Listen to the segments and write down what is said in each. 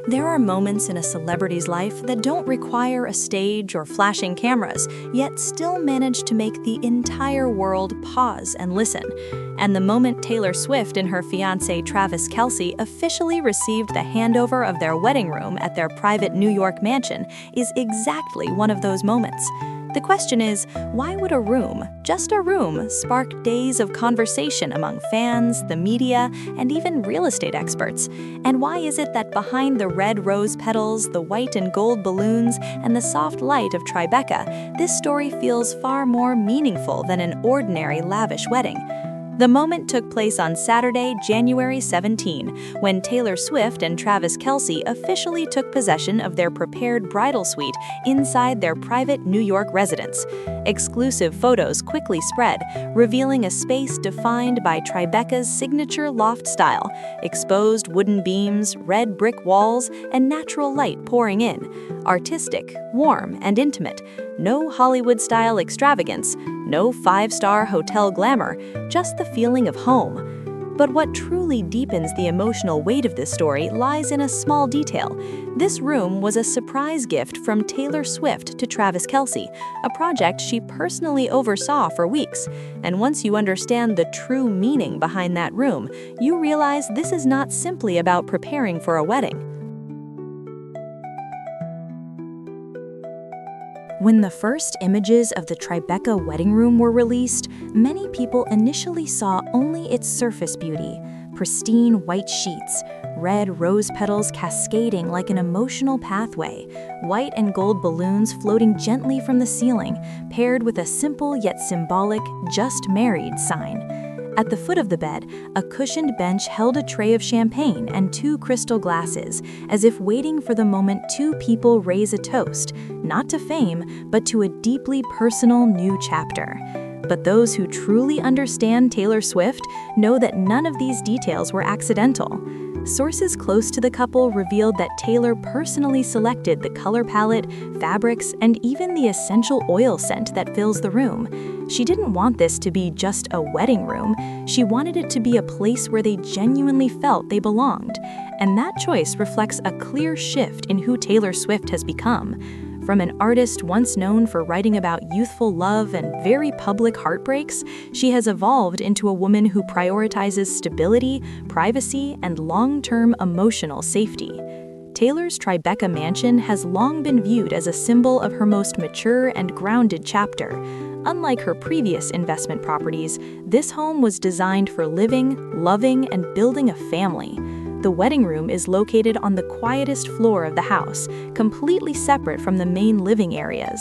There are moments in a celebrity's life that don't require a stage or flashing cameras, yet still manage to make the entire world pause and listen. And the moment Taylor Swift and her fiancé Travis Kelce officially received the handover of their wedding room at their private New York mansion is exactly one of those moments. The question is, why would a room, just a room, spark days of conversation among fans, the media, and even real estate experts? And why is it that behind the red rose petals, the white and gold balloons, and the soft light of Tribeca, this story feels far more meaningful than an ordinary lavish wedding? The moment took place on Saturday, January 17, when Taylor Swift and Travis Kelce officially took possession of their prepared bridal suite inside their private New York residence. Exclusive photos quickly spread, revealing a space defined by Tribeca's signature loft style, exposed wooden beams, red brick walls, and natural light pouring in. Artistic, warm, and intimate. No Hollywood-style extravagance, no five-star hotel glamour, just the feeling of home. But what truly deepens the emotional weight of this story lies in a small detail. This room was a surprise gift from Taylor Swift to Travis Kelce, a project she personally oversaw for weeks. And once you understand the true meaning behind that room, you realize this is not simply about preparing for a wedding. When the first images of the Tribeca wedding room were released, many people initially saw only its surface beauty: pristine white sheets, red rose petals cascading like an emotional pathway, white and gold balloons floating gently from the ceiling, paired with a simple yet symbolic "just married" sign. At the foot of the bed, a cushioned bench held a tray of champagne and two crystal glasses, as if waiting for the moment two people raise a toast, not to fame, but to a deeply personal new chapter. But those who truly understand Taylor Swift know that none of these details were accidental. Sources close to the couple revealed that Taylor personally selected the color palette, fabrics, and even the essential oil scent that fills the room. She didn't want this to be just a wedding room. She wanted it to be a place where they genuinely felt they belonged. And that choice reflects a clear shift in who Taylor Swift has become. From an artist once known for writing about youthful love and very public heartbreaks, she has evolved into a woman who prioritizes stability, privacy, and long-term emotional safety. Taylor's Tribeca mansion has long been viewed as a symbol of her most mature and grounded chapter. Unlike her previous investment properties, this home was designed for living, loving, and building a family. The wedding room is located on the quietest floor of the house, completely separate from the main living areas.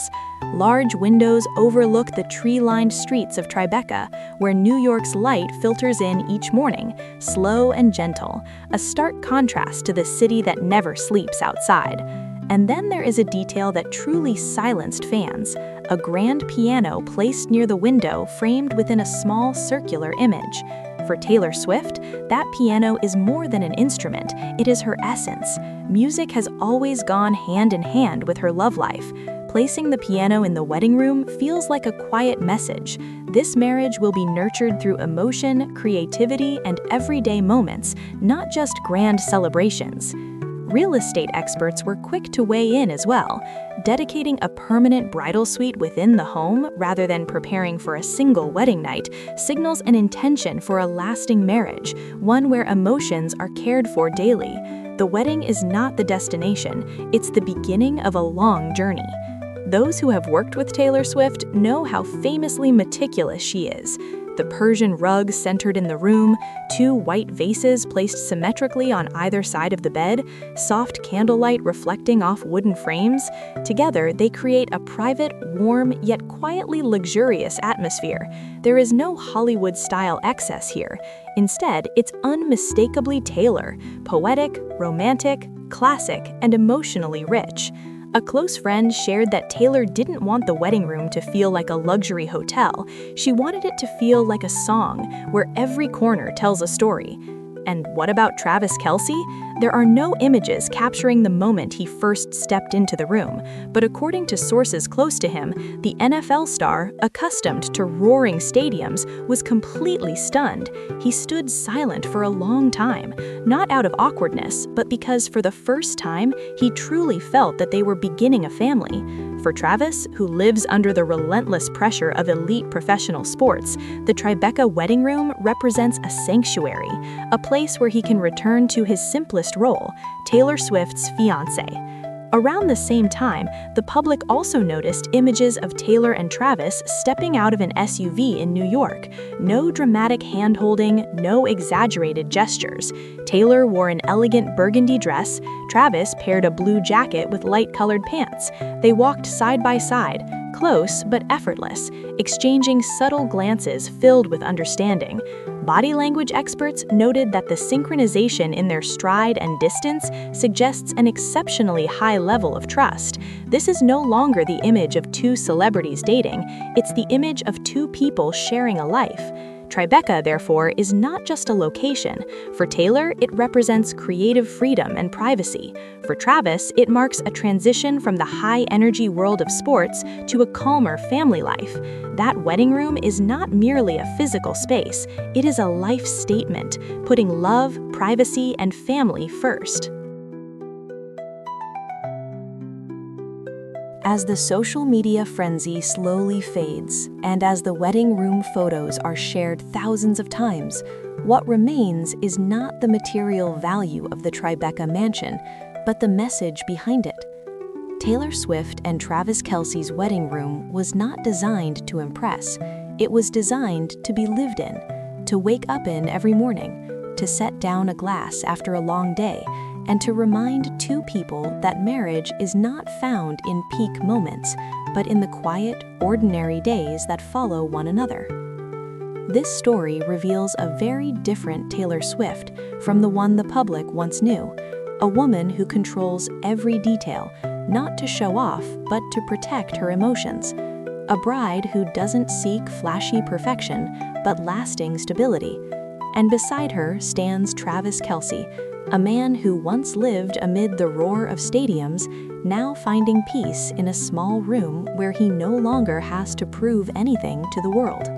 Large windows overlook the tree-lined streets of Tribeca, where New York's light filters in each morning, slow and gentle, a stark contrast to the city that never sleeps outside. And then there is a detail that truly silenced fans: a grand piano placed near the window framed within a small circular image. For Taylor Swift, that piano is more than an instrument, it is her essence. Music has always gone hand in hand with her love life. Placing the piano in the wedding room feels like a quiet message. This marriage will be nurtured through emotion, creativity, and everyday moments, not just grand celebrations. Real estate experts were quick to weigh in as well. Dedicating a permanent bridal suite within the home rather than preparing for a single wedding night signals an intention for a lasting marriage, one where emotions are cared for daily. The wedding is not the destination, it's the beginning of a long journey. Those who have worked with Taylor Swift know how famously meticulous she is. The Persian rug centered in the room, two white vases placed symmetrically on either side of the bed, soft candlelight reflecting off wooden frames. Together, they create a private, warm, yet quietly luxurious atmosphere. There is no Hollywood-style excess here. Instead, it's unmistakably Taylor, poetic, romantic, classic, and emotionally rich. A close friend shared that Taylor didn't want the wedding room to feel like a luxury hotel. She wanted it to feel like a song, where every corner tells a story. And what about Travis Kelce? There are no images capturing the moment he first stepped into the room, but according to sources close to him, the NFL star, accustomed to roaring stadiums, was completely stunned. He stood silent for a long time, not out of awkwardness, but because for the first time, he truly felt that they were beginning a family. For Travis, who lives under the relentless pressure of elite professional sports, the Tribeca wedding room represents a sanctuary, a place where he can return to his simplest role, Taylor Swift's fiancé. Around the same time, the public also noticed images of Taylor and Travis stepping out of an SUV in New York. No dramatic hand-holding, no exaggerated gestures. Taylor wore an elegant burgundy dress, Travis paired a blue jacket with light-colored pants. They walked side by side, close but effortless, exchanging subtle glances filled with understanding. Body language experts noted that the synchronization in their stride and distance suggests an exceptionally high level of trust. This is no longer the image of two celebrities dating, it's the image of two people sharing a life. Tribeca, therefore, is not just a location. For Taylor, it represents creative freedom and privacy. For Travis, it marks a transition from the high-energy world of sports to a calmer family life. That wedding room is not merely a physical space, it is a life statement, putting love, privacy, and family first. As the social media frenzy slowly fades, and as the wedding room photos are shared thousands of times, what remains is not the material value of the Tribeca mansion, but the message behind it. Taylor Swift and Travis Kelce's wedding room was not designed to impress. It was designed to be lived in, to wake up in every morning, to set down a glass after a long day, and to remind two people that marriage is not found in peak moments, but in the quiet, ordinary days that follow one another. This story reveals a very different Taylor Swift from the one the public once knew, a woman who controls every detail, not to show off, but to protect her emotions, a bride who doesn't seek flashy perfection, but lasting stability. And beside her stands Travis Kelce, a man who once lived amid the roar of stadiums, now finding peace in a small room where he no longer has to prove anything to the world.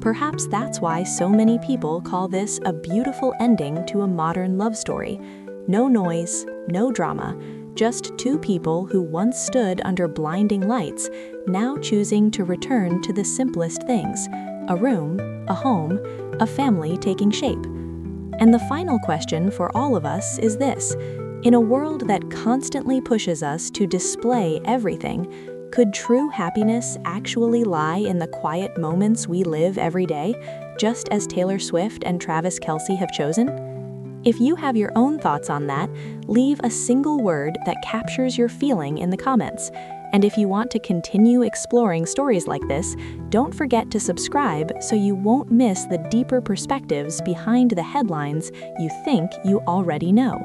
Perhaps that's why so many people call this a beautiful ending to a modern love story. No noise, no drama, just two people who once stood under blinding lights, now choosing to return to the simplest things: a room, a home, a family taking shape. And the final question for all of us is this: in a world that constantly pushes us to display everything, could true happiness actually lie in the quiet moments we live every day, just as Taylor Swift and Travis Kelce have chosen? If you have your own thoughts on that, leave a single word that captures your feeling in the comments. And if you want to continue exploring stories like this, don't forget to subscribe so you won't miss the deeper perspectives behind the headlines you think you already know.